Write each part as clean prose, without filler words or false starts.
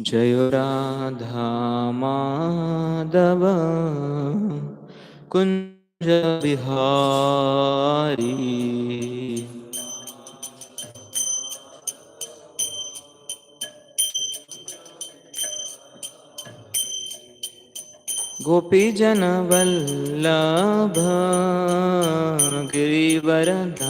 जयो राधा माधव कुंज बिहारी। गोपी जन वल्लभ गिरिवरधारी।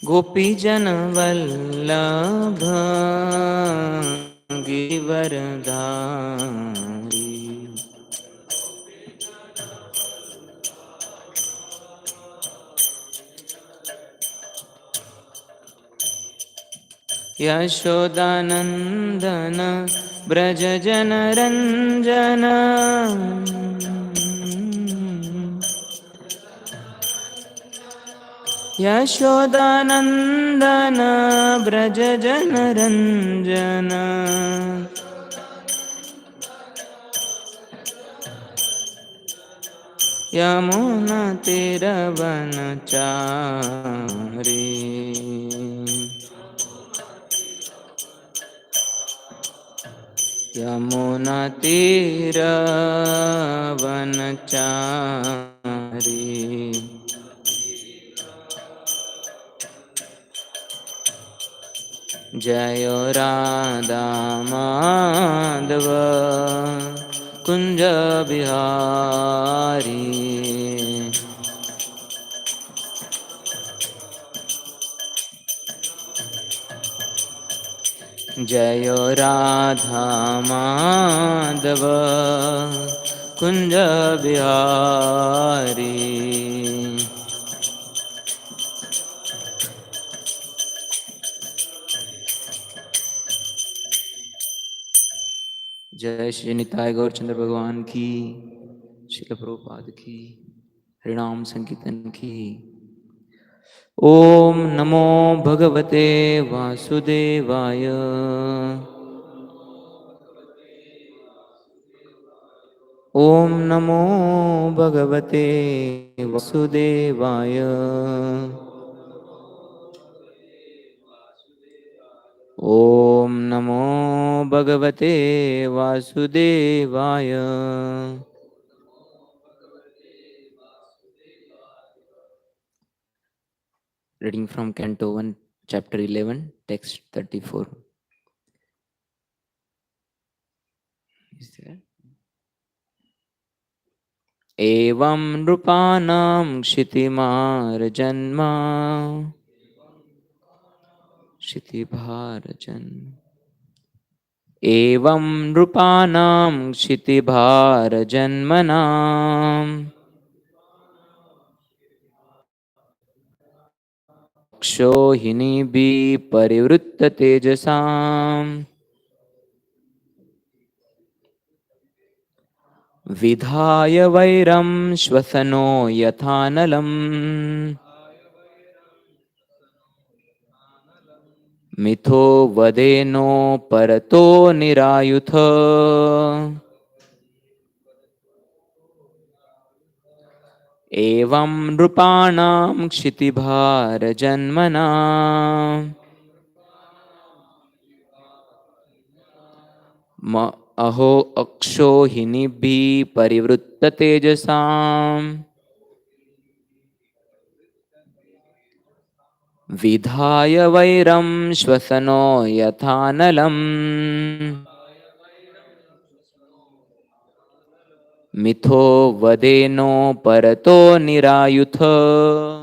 गोपी जन वल्लभ गिरिवरधारी। यशोदानंदन ब्रज जन रंजन। यशोदानंदन ब्रज जन रंजन। यमुना तीरवनचारी। यमुना तीरवनचारी। जय राधा माधव कुंज बिहारी। जय राधा माधव कुंज बिहारी। जय श्री निताय गौरचंद्र भगवान की, श्रील प्रभुपाद की, हरिनाम संकीर्तन की। ओम नमो भगवते वासुदेवाय। ओम नमो भगवते वासुदेवाय। ओम नमो भगवते वासुदेवाय। Reading from Canto 1, Chapter 11, Text 34. Is there? evam nṛpāṇāṁ kṣiti-bhāra-janmā kṣiti-bhāra-janmā evam nṛpāṇāṁ kṣiti-bhāra-janmanām akṣauhiṇībhiḥ parivṛtta-tejasām vidhāya vairam śvasano yathānalaṁ mitho vadhenoparato nirāyudhaḥ evaṁ nṛpāṇāṁ kṣiti-bhāra-janmanām अहो akṣauhiṇībhiḥ parivṛtta-tejasām vidhāya vairam śvasano yathānalaṁ mitho vadhenoparato nirāyudhaḥ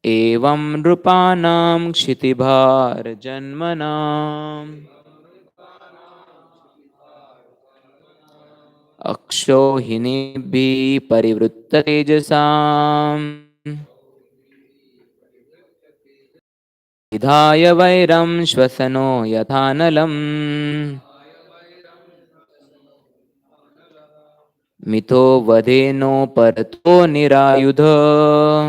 evaṁ nṛpāṇāṁ kṣiti-bhāra-janmanām akṣauhiṇībhiḥ parivṛtta-tejasām vidhāya vairam śvasano yathānalaṁ mitho vadhenoparato nirāyudhaḥ.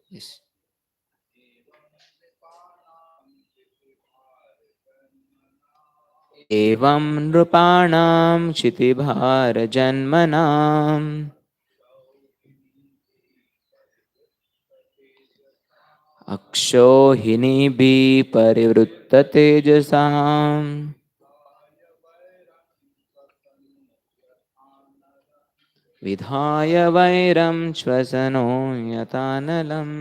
Yes. evam nṛpāṇāṁ kṣiti-bhāra-janmanām akṣauhiṇībhiḥ parivṛtta-tejasām vidhāya vairam śvasano yathānalaṁ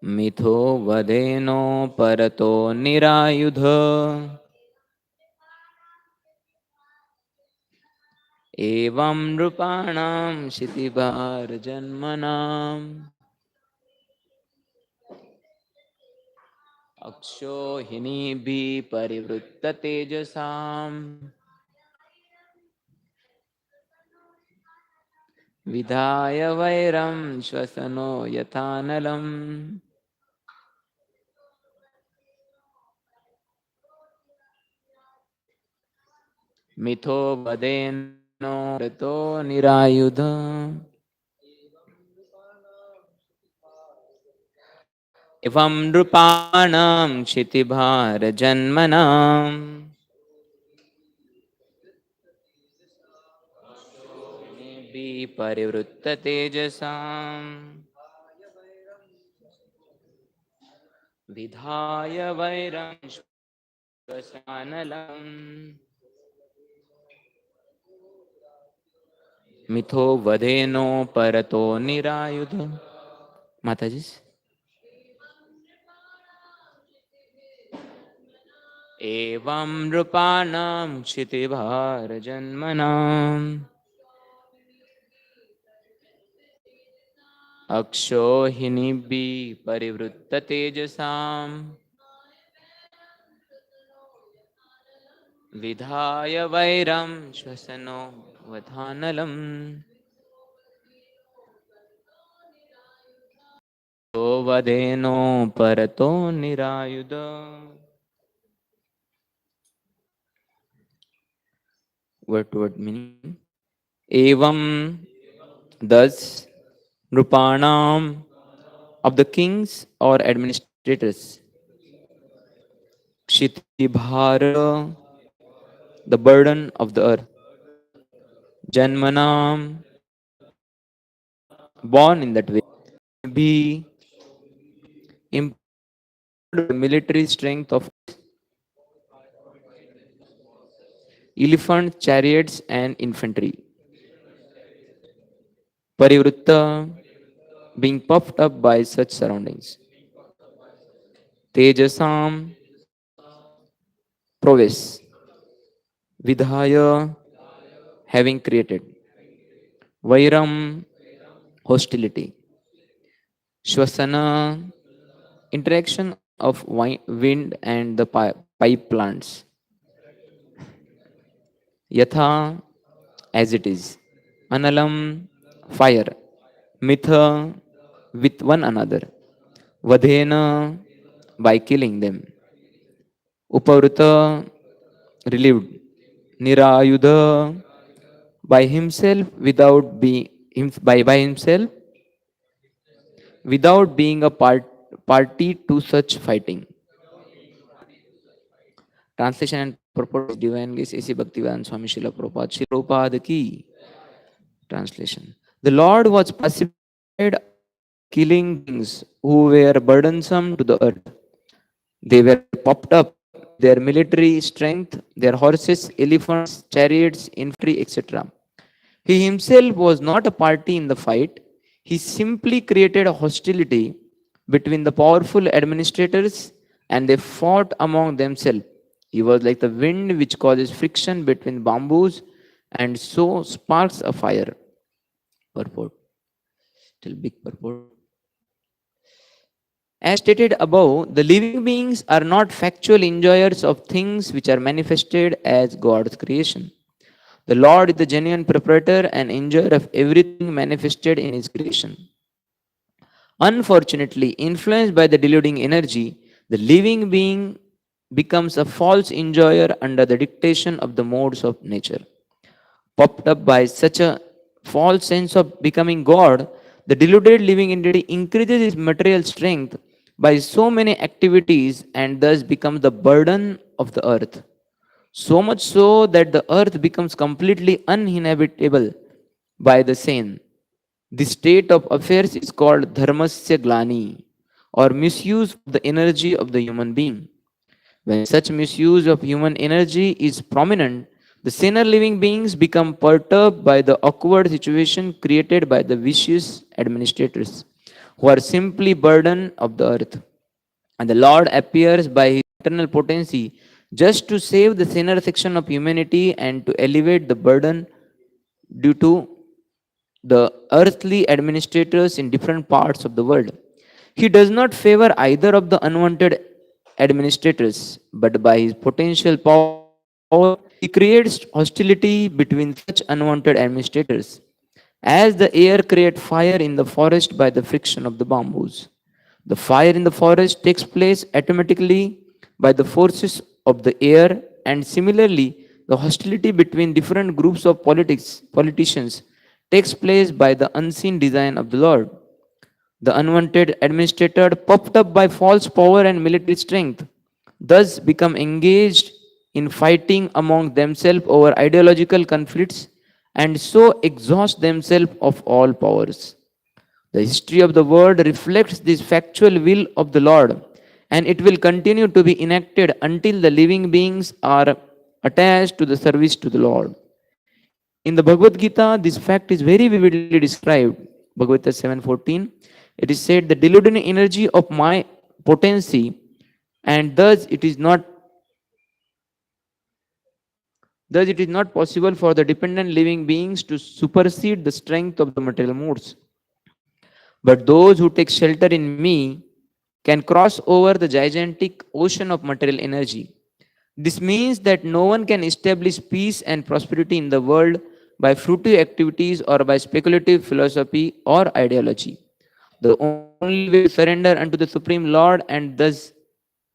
mitho vadhenoparato nirāyudhaḥ evaṁ nṛpāṇāṁ kṣiti-bhāra-janmanām akṣauhiṇībhiḥ parivṛtta-tejasām vidhāya vairaṁ śvasano yathānalaṁ mitho vadhenoparato nirāyudhaḥ evaṁ nṛpāṇāṁ kṣiti-bhāra-janmanām parivṛtta-tejasām vidhāya vairaṁ śvasanaḥ mitho vadhenoparato nirāyudhaḥ. Mataji. evaṁ nṛpāṇāṁ kṣiti-bhāra-janmanām akṣauhiṇībhiḥ parivṛtta-tejasām vidhāya vairaṁ śvasano vadhenalam vadhenoparato nirāyudhaḥ. Word to word meaning. Evam, thus, nṛpāṇāṁ, of the kings or administrators. kṣiti-bhāra, the burden of the earth. Janmanām, born in that way. Be improved the military strength of elephant, chariots, and infantry. Parivṛtta, being puffed up by such surroundings. Tejasām, prowess. Vidhāya, having created. Vairam, hostility. Śvasana, interaction of wind and the pipe plants. Yathā, as it is. Analam, fire. Mitha, with one another. Vadhena, by killing them. Uparataḥ, relieved. Nirāyudhaḥ, by himself without being by himself without being a party to such fighting. Translation and purport of Divine Grace A.C. Bhaktivedanta Swami Srila Prabhupada ki. Translation. The Lord was pacified killing things who were burdensome to the earth. They were popped up, their military strength, their horses, elephants, chariots, infantry, etc. He himself was not a party in the fight. He simply created a hostility between the powerful administrators and they fought among themselves. He was like the wind which causes friction between bamboos and so sparks a fire. Purport. Still big purport. As stated above, the living beings are not factual enjoyers of things which are manifested as God's creation. The Lord is the genuine proprietor and enjoyer of everything manifested in His creation. Unfortunately, influenced by the deluding energy, the living being becomes a false enjoyer under the dictation of the modes of nature. Popped up by such a false sense of becoming God, the deluded living entity increases its material strength by so many activities and thus becomes the burden of the earth. So much so that the earth becomes completely uninhabitable by the same. This state of affairs is called dharmasya glani, or misuse of the energy of the human being. When such misuse of human energy is prominent, the sinner living beings become perturbed by the awkward situation created by the vicious administrators, who are simply burden of the earth. And the Lord appears by his eternal potency just to save the sinner section of humanity and to elevate the burden due to the earthly administrators in different parts of the world. He does not favor either of the unwanted administrators, but by his potential power, he creates hostility between such unwanted administrators, as the air creates fire in the forest by the friction of the bamboos. The fire in the forest takes place automatically by the forces of the air, and similarly, the hostility between different groups of politicians takes place by the unseen design of the Lord. The unwanted administrator, puffed up by false power and military strength, thus become engaged in fighting among themselves over ideological conflicts and so exhaust themselves of all powers. The history of the world reflects this factual will of the Lord, and it will continue to be enacted until the living beings are attached to the service to the Lord. In the Bhagavad Gita, this fact is very vividly described. Bhagavad Gita 7:14. It is said the deluded energy of my potency, and thus it is not possible for the dependent living beings to supersede the strength of the material modes. But those who take shelter in me can cross over the gigantic ocean of material energy. This means that no one can establish peace and prosperity in the world by fruitive activities or by speculative philosophy or ideology. The only way to surrender unto the Supreme Lord and thus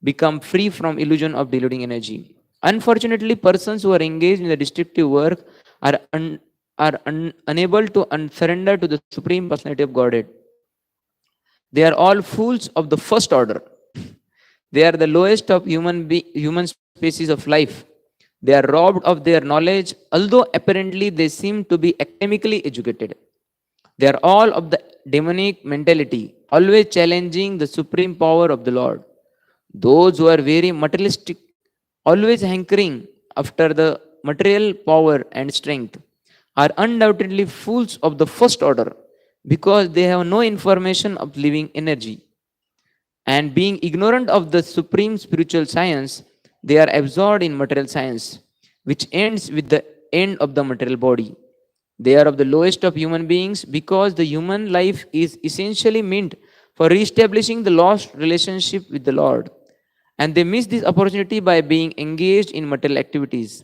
become free from illusion of deluding energy. Unfortunately, persons who are engaged in the destructive work are unable to surrender to the Supreme Personality of Godhead. They are all fools of the first order. They are the lowest of human species of life. They are robbed of their knowledge, although apparently they seem to be academically educated. They are all of the demonic mentality, always challenging the supreme power of the Lord. Those who are very materialistic, always hankering after the material power and strength, are undoubtedly fools of the first order because they have no information of living energy. And being ignorant of the supreme spiritual science, they are absorbed in material science, which ends with the end of the material body. They are of the lowest of human beings because the human life is essentially meant for re-establishing the lost relationship with the Lord. And they miss this opportunity by being engaged in material activities.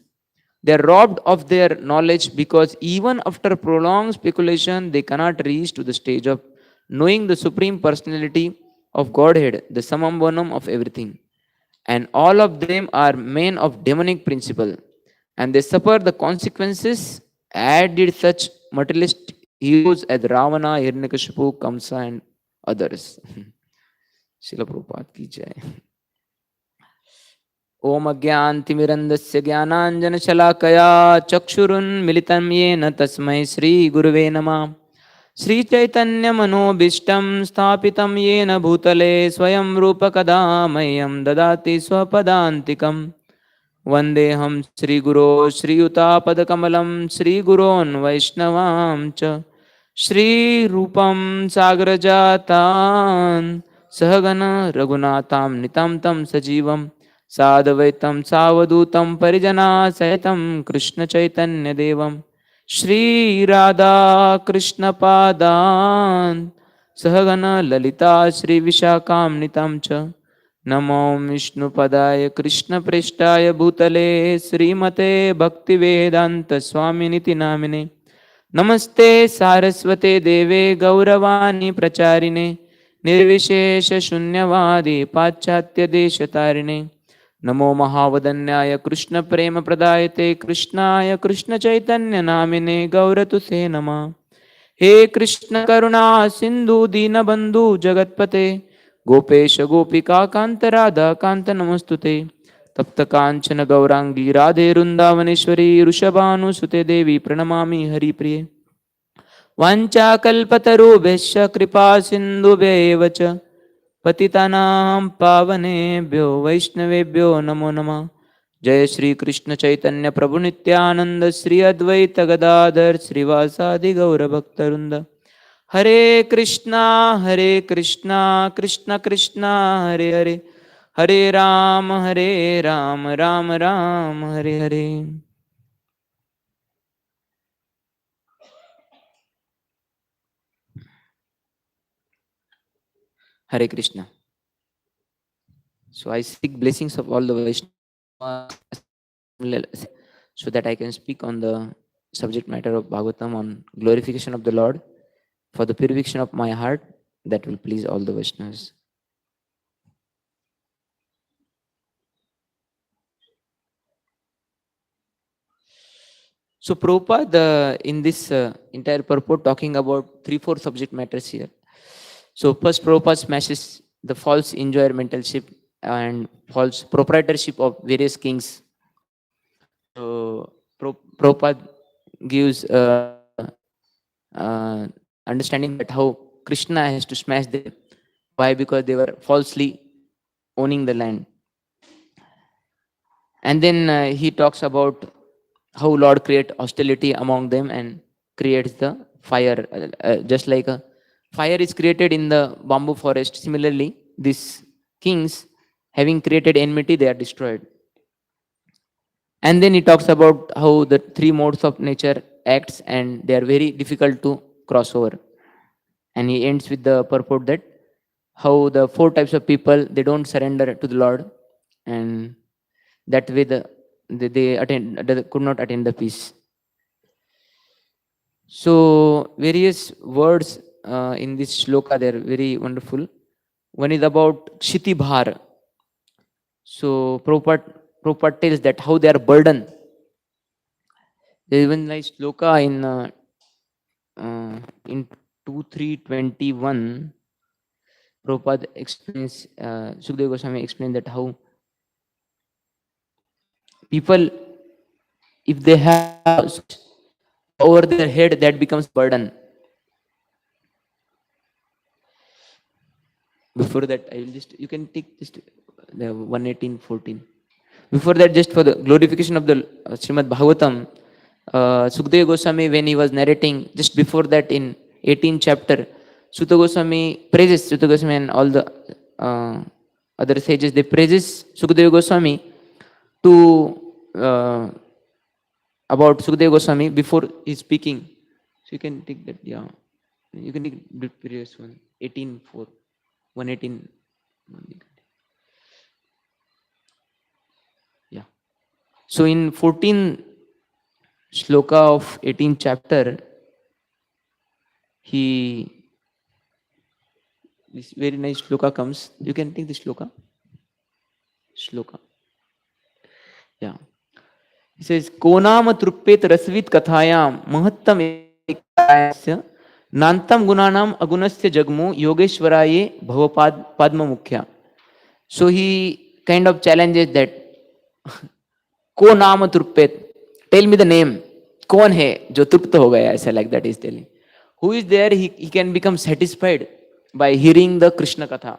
They are robbed of their knowledge because even after prolonged speculation, they cannot reach to the stage of knowing the Supreme Personality of Godhead, the summum bonum of everything. And all of them are men of demonic principle, and they suffer the consequences, as did such materialist heroes as Ravana, Hiranyakashipu, Kamsa, and others. Srila Prabhupada ki jai. ओम अज्ञानतिमिरन्धस्य ज्ञानाञ्जनशलाकया चक्षुरुन्मिलितं येन तस्मै श्रीगुरुवे नमः। श्रीचैतन्यमनोभीष्टं स्थापितं येन भूतले स्वयं रूपकदा मह्यं ददाति स्वपदान्तिकं। वन्देऽहं श्रीगुरो श्रीयुतापदकमलं श्रीगुरोन् वैष्णवां च श्रीरूपं सागरजातान् सहगण रघुनाथां नितं तं सजीवं साद्वैतं सावधूतं परिजना सहितं कृष्णचैतन्यदेवं श्रीराधा कृष्णपादान् सहगण ललिता श्रीविशाखान्वितं च नमो विष्णुपदाय कृष्णप्रेष्ठाय भूतले श्रीमते भक्तिवेदान्त स्वामिनिति नामिने नमस्ते सारस्वते देवे गौरवाणी प्रचारिणे निर्विशेष शून्यवादी पाश्चात्य देशतारिणे नमो महावदन्याय कृष्ण प्रेम प्रदायते कृष्णाय कृष्ण चैतन्य नामिने गौरतुसे नमः। हे कृष्ण करुणा सिंधु दीनबंधु जगतपते गोपेश गोपिका कांत राधा कांत नमस्तुते तप्त कांचन गौरांगी राधे वृंदावनेश्वरी वृषभानुसुते देवी प्रणमामि हरिप्रिये वाञ्छाकल्पतरुभ्यश्च कृपा सिन्धुभ्यैव च पतितानां पावनेभ्यो वैष्णवेभ्यो नमो नमः। जय श्री कृष्ण चैतन्य प्रभु नित्यानंद श्री अद्वैत गदाधर श्रीवासादि गौर भक्तवृंद। हरे कृष्णा कृष्ण कृष्णा हरे हरे, हरे Ram Ram Ram Hare Hare. Hare Krishna. So I seek blessings of all the Vaishnavas so that I can speak on the subject matter of Bhagavatam on glorification of the Lord for the purification of my heart that will please all the Vaishnavas. So Prabhupada in this entire purport talking about 3-4 subject matters here. So first Prabhupada smashes the false enjoymentalship and false proprietorship of various kings. So Prabhupada gives understanding that how Krishna has to smash them. Why? Because they were falsely owning the land. And then he talks about how Lord create hostility among them and creates the fire. Just like a fire is created in the bamboo forest, similarly, these kings having created enmity, they are destroyed. And then he talks about how the 3 modes of nature acts and they are very difficult to cross over. And he ends with the purport that how the 4 types of people, they don't surrender to the Lord, and that way they could not attain the peace. So various words in this shloka, they are very wonderful. One is about kṣiti-bhāra. So Prabhupada tells that how they are burdened. There is one nice shloka in 2.3.21. Prabhupada explains, Sukadeva Goswami explained that how people, if they have over their head, that becomes burden. Before that, I will just, you can take just the 118.14. Before that, just for the glorification of the Srimad Bhagavatam, Sukadeva Goswami, when he was narrating, just before that in 18th chapter, Sutta Goswami praises Sutta Goswami and all the other sages, they praises Sukadeva Goswami to about Sukadeva Goswami before he's speaking. So you can take that, yeah. You can take the previous one, 18.4, 118. Yeah. So in 14 shloka of 18th chapter, this very nice shloka comes. You can take the shloka. Yeah. He says, Konam truppet rasvit kathayam mahattam ekayasya nantam gunanam agunasya jagmu yogeshwaraye bhavapad padma mukhya. So he kind of challenges that को नाम तृप्येत, tell me the name, कौन है जो तृप्त हो गया, ऐसा like that is telling. Who is there, he can become satisfied by hearing the Krishna katha.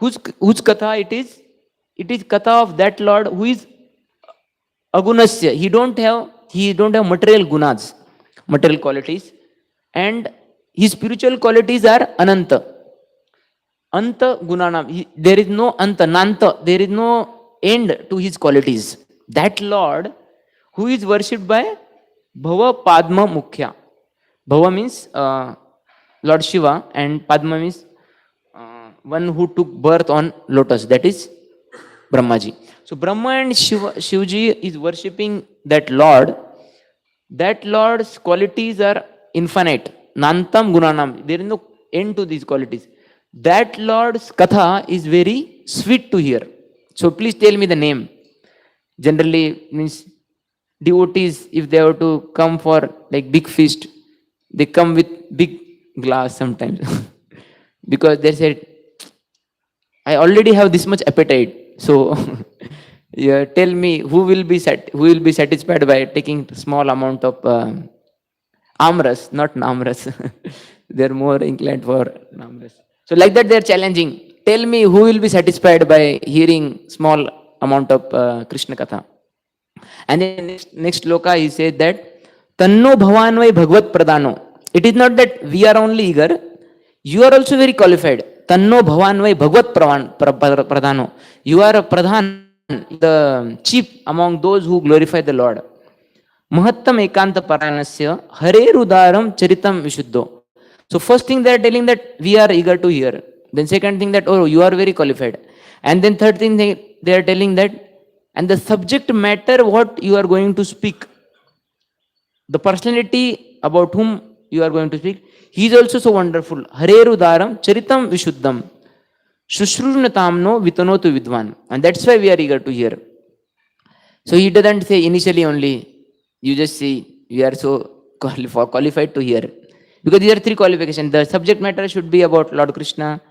Whose katha it is? It is katha of that Lord who is agunasya. He don't have material gunas, material qualities, and his spiritual qualities are ananta. Anta gunanam. There is no anta, nanta. There is no end to his qualities. That Lord who is worshipped by Bhava Padma Mukhya. Bhava means Lord Shiva, and Padma means one who took birth on lotus, that is Brahmaji. So Brahma and Shivji is worshipping that Lord. That Lord's qualities are infinite. Nantam Gunanam. There is no end to these qualities. That Lord's katha is very sweet to hear. So please tell me the name. Generally means devotees, if they have to come for like big feast, they come with big glass sometimes. because they said, I already have this much appetite. So yeah, tell me who will be satisfied by taking small amount of amras, not namras. They're more inclined for namras. So like that they're challenging. Tell me who will be satisfied by hearing small amount of Krishna Katha. And then next loka he said that Tanno Bhavanvai Bhagvat Pradano. It is not that we are only eager, you are also very qualified. Tanno Bhavanvai Bhagvat Pradano. You are a Pradhan, the chief among those who glorify the Lord. Mahattam ekanta paranasya harerudaram charitam vishuddho. So first thing they are telling that we are eager to hear. Then second thing that, oh, you are very qualified. And then third thing they are telling that, and the subject matter what you are going to speak, the personality about whom you are going to speak, he is also so wonderful. Harerudaram charitam vishuddham shushrurnatamno vitanotu vidvan. And that's why we are eager to hear. So he doesn't say initially only, you just see, we are so qualified to hear. Because these are three qualifications. The subject matter should be about Lord Krishna.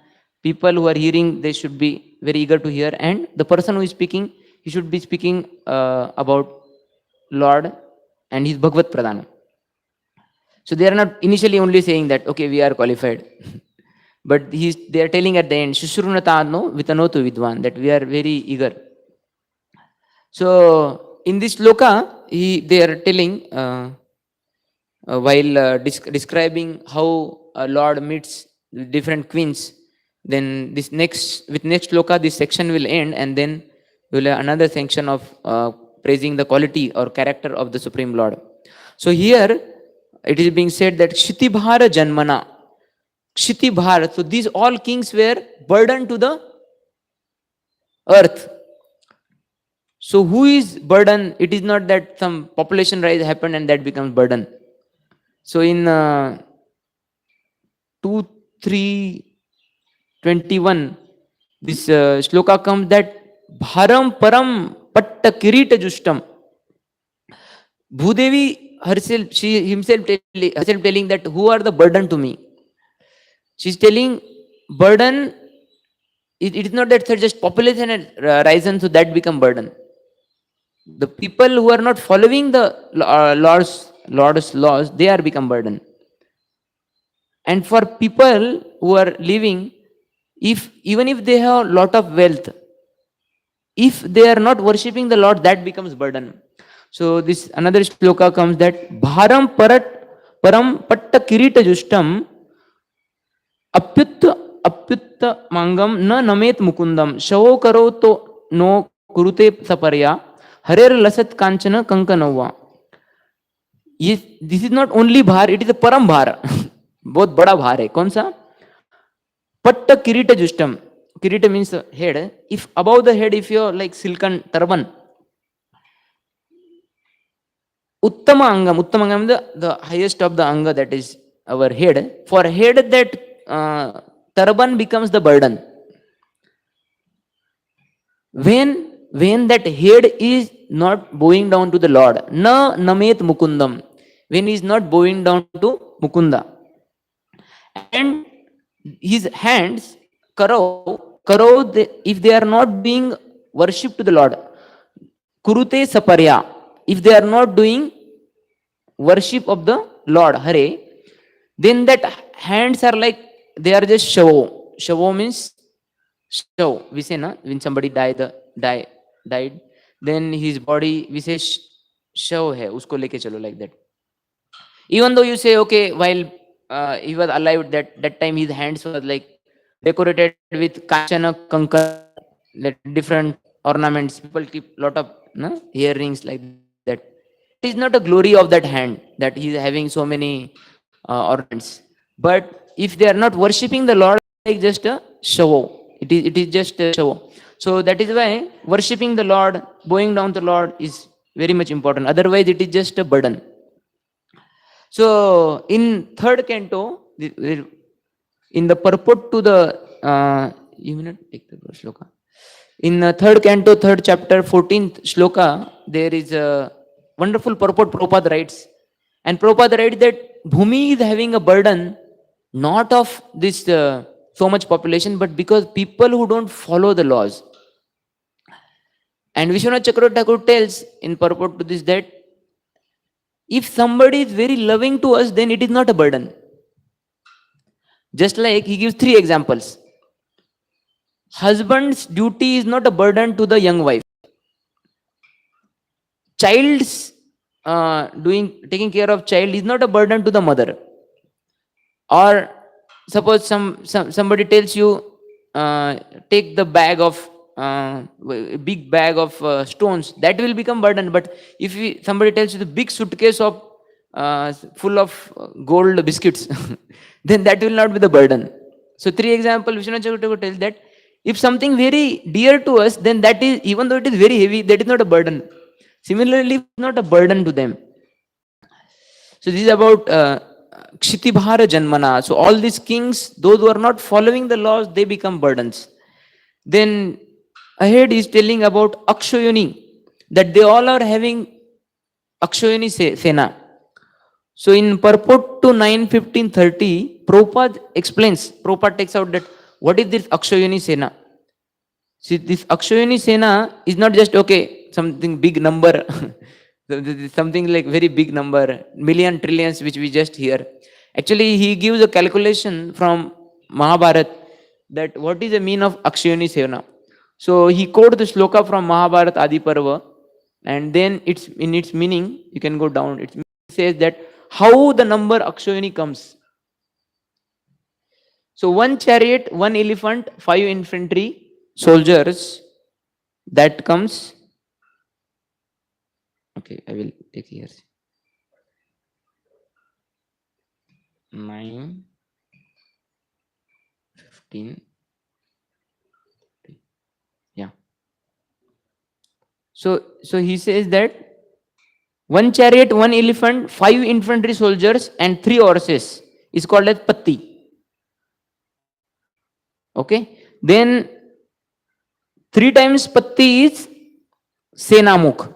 People who are hearing, they should be very eager to hear. And the person who is speaking, he should be speaking about Lord and his Bhagavad Pradana. So they are not initially only saying that, okay, we are qualified. But they are telling at the end, Shushrunatano vitanotu vidvan, that we are very eager. So in this loka, they are telling, while describing how Lord meets different queens, then with next loka, this section will end, and then we will have another section of praising the quality or character of the Supreme Lord. So here it is being said that kṣiti-bhāra-janmanām. Kṣiti-bhāra. So these all kings were burdened to the earth. So who is burden? It is not that some population rise happened and that becomes burden. So in 2:3:21, this shloka comes that bharam param patta kirita justam. Bhudevi herself, she himself telling that who are the burden to me. She's telling burden. It is not that just population has risen, so that become burden. The people who are not following the Lord's laws, they are become burden. And for people who are living, even if they have lot of wealth, if they are not worshipping the Lord, that becomes burden. So this another shloka comes that bharam param patta kirita justam apyutta mangam na namet mukundam shavo karoto no kurute saparya harer lasat kanchana kankanava. This is not only bhar, it is a param bhar. बहुत बड़ा भार है. कौन सा? Patta kirita justam. Kirita means head. If above the head, if you are like silken turban. Uttama angam. Uttama angam is the highest of the anga, that is our head. For head, that turban becomes the burden. When that head is not bowing down to the Lord, na namet mukundam, when he is not bowing down to Mukunda, and his hands karo, if they are not being worshipped to the Lord, kurute saparya, if they are not doing worship of the Lord Hare, then that hands are like they are just shavo. Shavo means shav. We say na, when somebody died, then his body, we say shav hai, usko leke chalo, like that. Even though you say, okay, while he was alive, that time his hands were like decorated with kachana kankar, different ornaments. People keep lot of earrings like that. It is not a glory of that hand that he is having so many ornaments. But if they are not worshipping the Lord, like just a shavo. It is just a shavo. So that is why worshipping the Lord, bowing down to the Lord is very much important. Otherwise, it is just a burden. So in third canto, in the purport to the you may not take the shloka. In the third canto, third chapter, 14th shloka, there is a wonderful purport Prabhupada writes. And Prabhupada writes that Bhumi is having a burden not of this so much population, but because people who don't follow the laws. And Vishwanath Chakravarti Thakur tells in purport to this that if somebody is very loving to us, then it is not a burden. Just like he gives 3 examples. Husband's duty is not a burden to the young wife. Child's taking care of child is not a burden to the mother. Or suppose somebody tells you, take the bag of big bag of stones, that will become burden. But if somebody tells you the big suitcase of full of gold biscuits, then that will not be the burden. So 3 examples Vishwanath Chakravarti tells that if something very dear to us, then that is, even though it is very heavy, that is not a burden. Similarly, it's not a burden to them. So this is about kṣiti-bhāra-janmanām. So all these kings, those who are not following the laws, they become burdens. Then ahead is telling about akṣauhiṇī, that they all are having akṣauhiṇī sena. So in purport to 9:15:30, Prabhupada explains, Prabhupada takes out that what is this akṣauhiṇī sena. See, this akṣauhiṇī sena is not just, okay, something big number, something like very big number, million, trillions, which we just hear. Actually, he gives a calculation from Mahabharata that what is the mean of akṣauhiṇī sena. So he quotes the shloka from Mahabharata Adi Parva, and then it's in its meaning, you can go down, it says that how the number akṣauhiṇī comes. So 1 chariot, 1 elephant, 5 infantry soldiers, that comes. Okay, I will take here. 9, 15. Yeah. So he says that 1 chariot, 1 elephant, 5 infantry soldiers, and 3 horses is called as patti. Okay. Then 3 times patti is senamukh.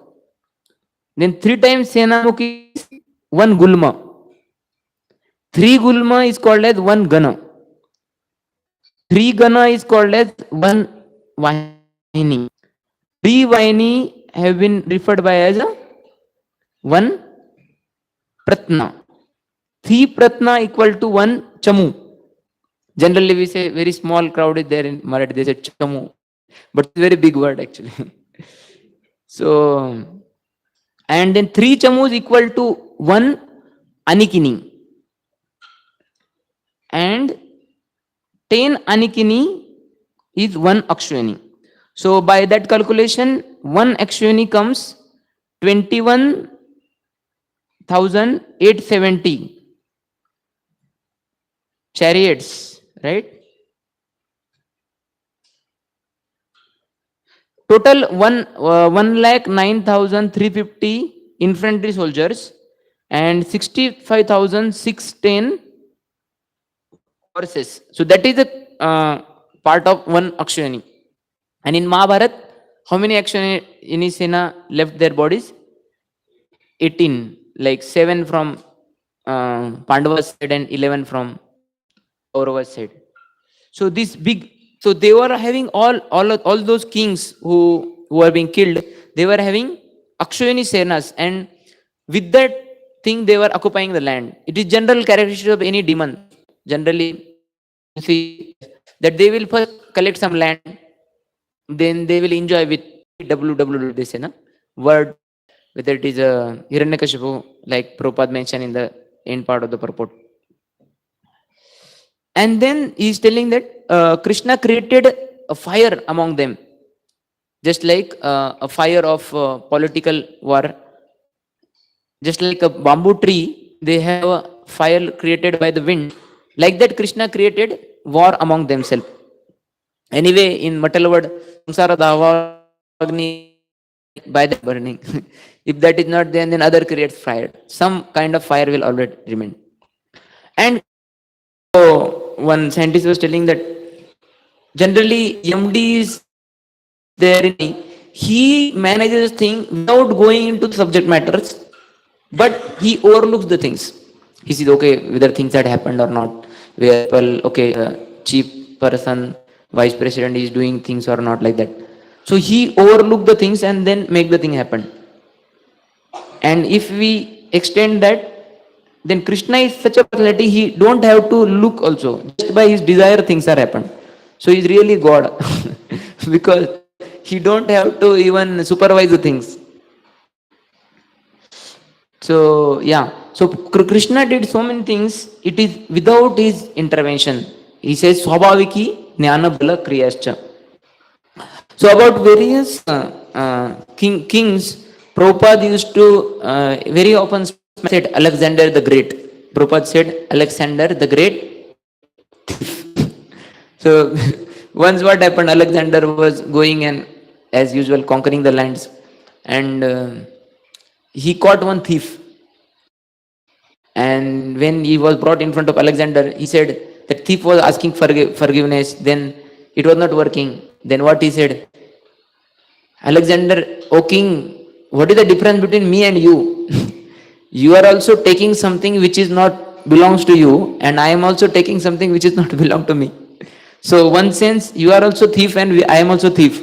Then 3 times senamukh is 1 gulma. 3 gulma is called as 1 gana. 3 gana is called as 1 vahini. 3 vahini have been referred by as 1 pratna. 3 pratna equal to 1 chamu. Generally we say very small crowd is there in Marathi, they say chamu. But it's a very big word actually. So, and then 3 chamus equal to 1 anikini. And 10 anikini is 1 akṣauhiṇī. So by that calculation, 1 akṣauhiṇī comes 21,870 chariots, right? Total 1,09,350 infantry soldiers and 65,610 horses. So that is the part of 1 akṣauhiṇī. And in Mahabharata, how many akṣauhiṇī sena left their bodies? 18, like 7 from Pandava's side and 11 from Kaurava's side. So this big, so they were having all those kings who were being killed, they were having akṣauhiṇī senas, and with that thing they were occupying the land. It is general characteristic of any demon. Generally, you see that they will first collect some land, then they will enjoy with www, they say, na? Word, whether it is a Hiranyakashipu, like Prabhupada mentioned in the end part of the purport. And then he is telling that Krishna created a fire among them, just like a fire of political war. Just like a bamboo tree, they have a fire created by the wind. Like that, Krishna created war among themselves. Anyway, in material word, samsara dava agni, by the burning. If that is not there, then other creates fire. Some kind of fire will always remain. And so one scientist was telling that generally MD is there, he manages things without going into the subject matters, but he overlooks the things. He sees, okay, whether things had happened or not. Where, well, okay, cheap person, vice president is doing things or not, like that. So he overlook the things and then make the thing happen. And if we extend that, then Krishna is such a personality, he don't have to look also. Just by his desire things are happen. So he's really God. Because he don't have to even supervise the things. So yeah, so Krishna did so many things, it is without his intervention. He says swabhaviki jnana bala kriyascha. So about various kings, Prabhupada used to very often said Alexander the Great. Prabhupada said Alexander the Great. So once what happened, Alexander was going and as usual conquering the lands, and he caught one thief. And when he was brought in front of Alexander, he said that thief was asking forgiveness. Then it was not working. Then what he said, Alexander, O king, what is the difference between me and you? You are also taking something which is not belongs to you, and I am also taking something which is not belong to me. So one sense, you are also thief and I am also thief.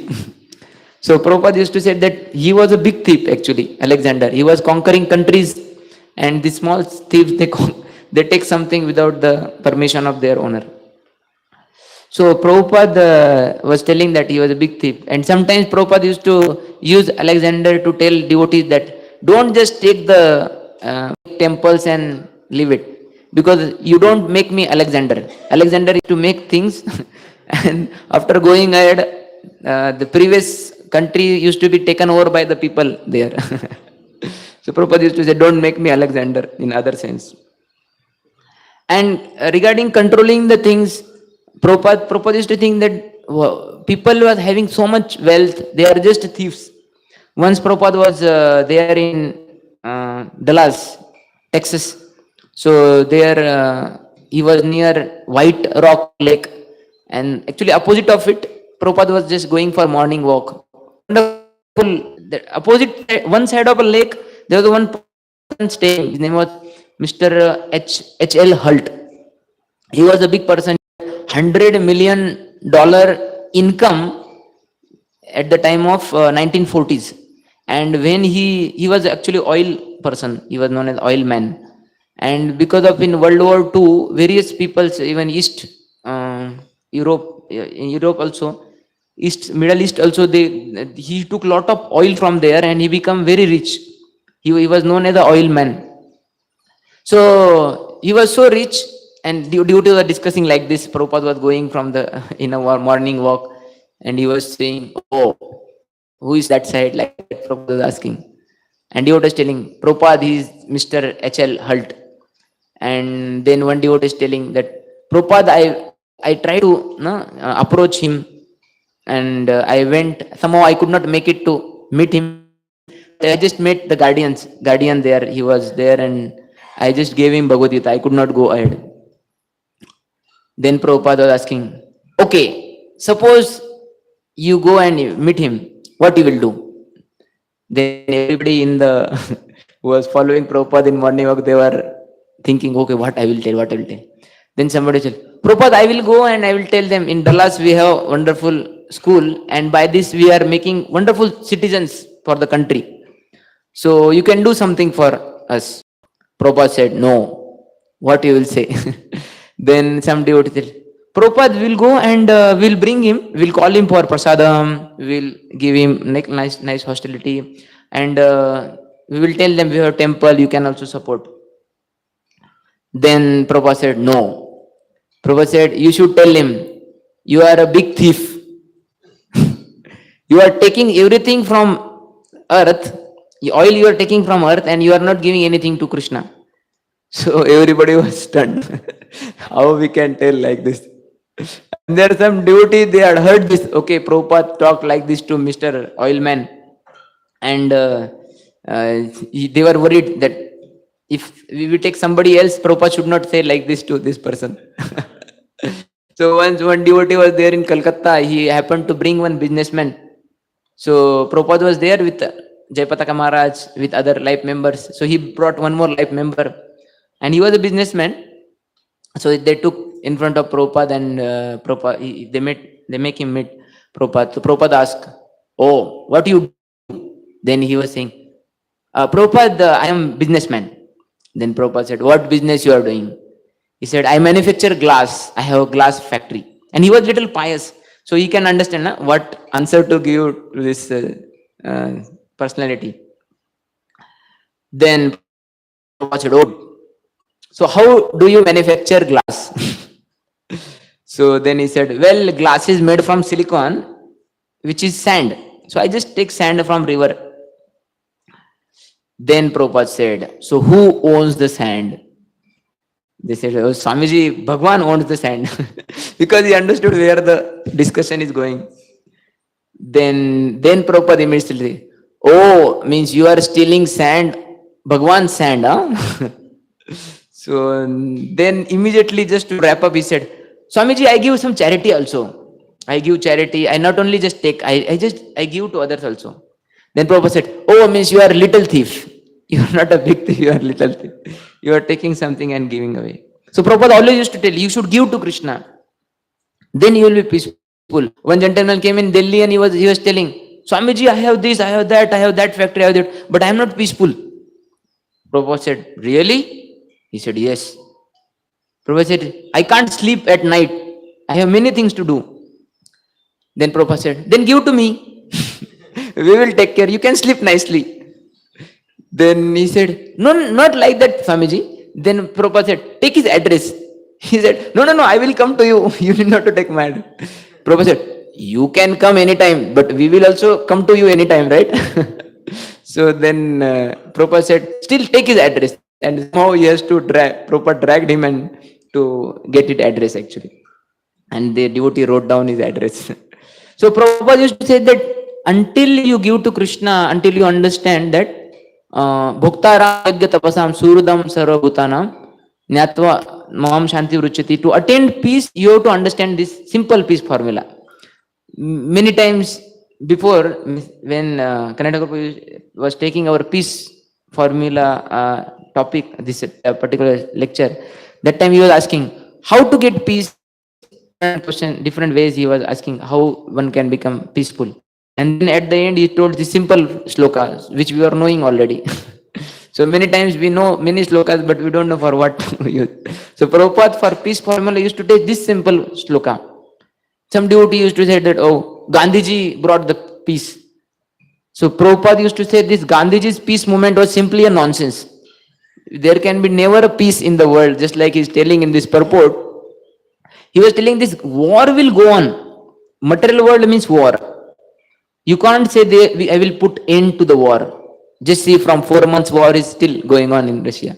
So Prabhupada used to say that he was a big thief actually, Alexander. He was conquering countries, and the small thieves, they take something without the permission of their owner. So Prabhupada was telling that he was a big thief. And sometimes Prabhupada used to use Alexander to tell devotees that don't just take the temples and leave it. Because you don't make me Alexander. Alexander is to make things and after going ahead, the previous country used to be taken over by the people there. So Prabhupada used to say, don't make me Alexander in other sense. And regarding controlling the things, Prabhupada used to think that people who are having so much wealth, they are just thieves. Once Prabhupada was there in Dallas, Texas. So there he was near White Rock Lake, and actually opposite of it, Prabhupada was just going for morning walk. The opposite one side of a lake, there was one person staying. His name was Mr. H.L. Hult. He was a big person, $100 million income at the time of 1940s. And when he was actually oil person, he was known as oil man. And because of in World War II, various peoples, even East Europe, in Europe also, Middle East also, he took lot of oil from there and he became very rich. He was known as the oil man. So he was so rich, and due to the discussing like this, Prabhupada was going from the in a morning walk, and he was saying, "Oh, who is that side?" Like that Prabhupada was asking, and devotee was telling, "Prabhupada, he is Mr. H.L. Hult." And then one devotee is telling that, "Prabhupada, I tried to approach him, and I went. Somehow I could not make it to meet him. I just met the guardian there. He was there, and I just gave him Bhagavad Gita. I could not go ahead." Then Prabhupada was asking, "Okay, suppose you go and meet him, what you will do?" Then everybody in the who was following Prabhupada in morning walk, they were thinking, "Okay, what I will tell. Then somebody said, "Prabhupada, I will go and I will tell them, in Dallas we have wonderful school, and by this we are making wonderful citizens for the country. So you can do something for us." Prabhupada said, "No, what you will say?" Then some devotee said, "Prabhupada will go and we'll bring him, we'll call him for prasadam, we'll give him nice hostility, and we will tell them we have a temple, you can also support." Then Prabhupada said, "No." Prabhupada said, "You should tell him, you are a big thief. You are taking everything from earth, oil you are taking from earth, and you are not giving anything to Krishna." So everybody was stunned. How we can tell like this? And there are some devotees, they had heard this. Okay, Prabhupada talked like this to Mr. Oilman, and they were worried that if we take somebody else, Prabhupada should not say like this to this person. So once one devotee was there in Calcutta, he happened to bring one businessman. So Prabhupada was there with Jayapataka Maharaj, with other life members. So he brought one more life member, and he was a businessman. So they took in front of Prabhupada, and Prabhupada, they make him meet Prabhupada. So Prabhupada asked, "Oh, what you do?" Then he was saying, "Prabhupada, I am businessman." Then Prabhupada said, "What business you are doing?" He said, "I manufacture glass. I have a glass factory." And he was little pious, so he can understand what answer to give to this personality. Then Prabhupada said, "Oh, so how do you manufacture glass?" So then he said, "Well, glass is made from silicon, which is sand. So I just take sand from river." Then Prabhupada said, "So who owns the sand?" They said, "Oh, Swamiji, Bhagwan owns the sand." Because he understood where the discussion is going. Then Prabhupada immediately, "Oh, means you are stealing sand, Bhagwan's sand, huh?" So then immediately, just to wrap up, he said, "Swamiji, I give some charity also. I give charity. I not only just take, I give to others also." Then Prabhupada said, "Oh, means you are a little thief. You are not a big thief, you are a little thief. You are taking something and giving away." So Prabhupada always used to tell, you should give to Krishna. Then you will be peaceful. One gentleman came in Delhi and he was telling, "Swamiji, I have this, I have that factory, I have that, but I am not peaceful." Prabhupada said, "Really?" He said, "Yes." Prabhupada said, "I can't sleep at night. I have many things to do." Then Prabhupada said, "Then give to me. We will take care. You can sleep nicely." Then he said, "No, not like that, Swamiji." Then Prabhupada said, "Take his address." He said, "No, I will come to you. You need not to take my address." Prabhupada said, "You can come anytime, but we will also come to you anytime, right?" So then Prabhupada said, "Still take his address." And somehow he has to Prabhupada dragged him and to get it address actually. And the devotee wrote down his address. So Prabhupada used to say that until you give to Krishna, until you understand that bhoktaram yajna tapasam surudam sarvabhutanam nyatva mam shanti vruchati, to attain peace, you have to understand this simple peace formula. Many times before, when Karnataka was taking our peace formula topic, this particular lecture, that time he was asking how to get peace. Different ways he was asking how one can become peaceful. And then at the end he told this simple slokas which we are knowing already. So many times we know many slokas, but we don't know for what to use. So Prabhupada for peace formula used to take this simple sloka. Some devotee used to say that, "Oh, Gandhiji brought the peace." So Prabhupada used to say this Gandhiji's peace movement was simply a nonsense. There can be never a peace in the world, just like he's telling in this purport. He was telling this war will go on. Material world means war. You can't say I will put end to the war. Just see, from 4 months war is still going on in Russia.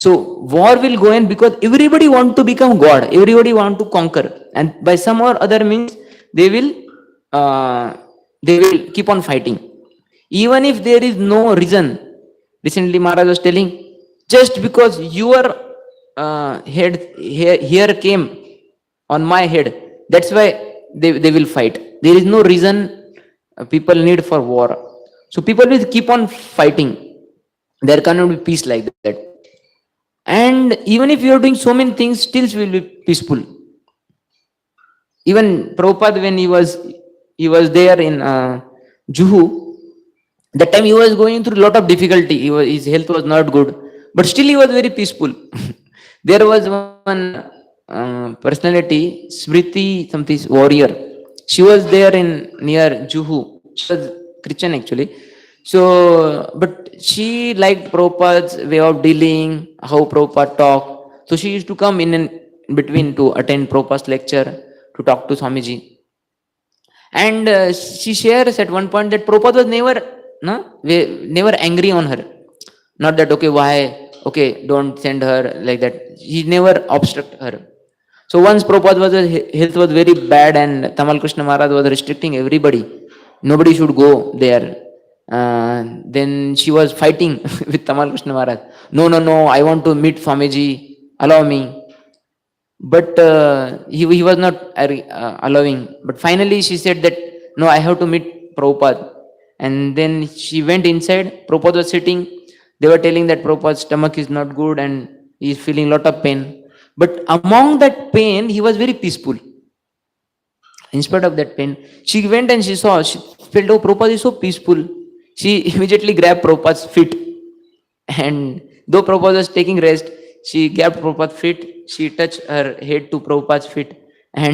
So war will go on because everybody want to become God. Everybody want to conquer, and by some or other means they will keep on fighting, even if there is no reason. Recently Maharaj was telling, just because your head here came on my head, that's why they will fight. There is no reason people need for war. So people will keep on fighting. There cannot be peace like that. And even if you are doing so many things, still will be peaceful. Even Prabhupada, when he was there in Juhu, that time he was going through a lot of difficulty. His health was not good, but still he was very peaceful. There was one personality, Smriti, something warrior. She was there in near Juhu. She was Christian actually. So, but she liked Prabhupada's way of dealing, how Prabhupada talked. So she used to come in between to attend Prabhupada's lecture, to talk to Swamiji. And she shares at one point that Prabhupada was never angry on her. Not that, okay, why, okay, don't send her, like that. He never obstruct her. So once Prabhupada health was very bad and Tamal Krishna Maharaj was restricting everybody. Nobody should go there. Then she was fighting with Tamal Krishna Maharaj. No, I want to meet Swamiji, allow me. But he was not allowing. But finally she said that, no, I have to meet Prabhupada. And then she went inside. Prabhupada was sitting. They were telling that Prabhupada's stomach is not good and he is feeling lot of pain. But among that pain, he was very peaceful. In spite of that pain, she went and she saw, she felt, oh, Prabhupada is so peaceful. She immediately grabbed Prabhupada's feet. And though Prabhupada was taking rest, she grabbed Prabhupada's feet. She touched her head to Prabhupada's feet.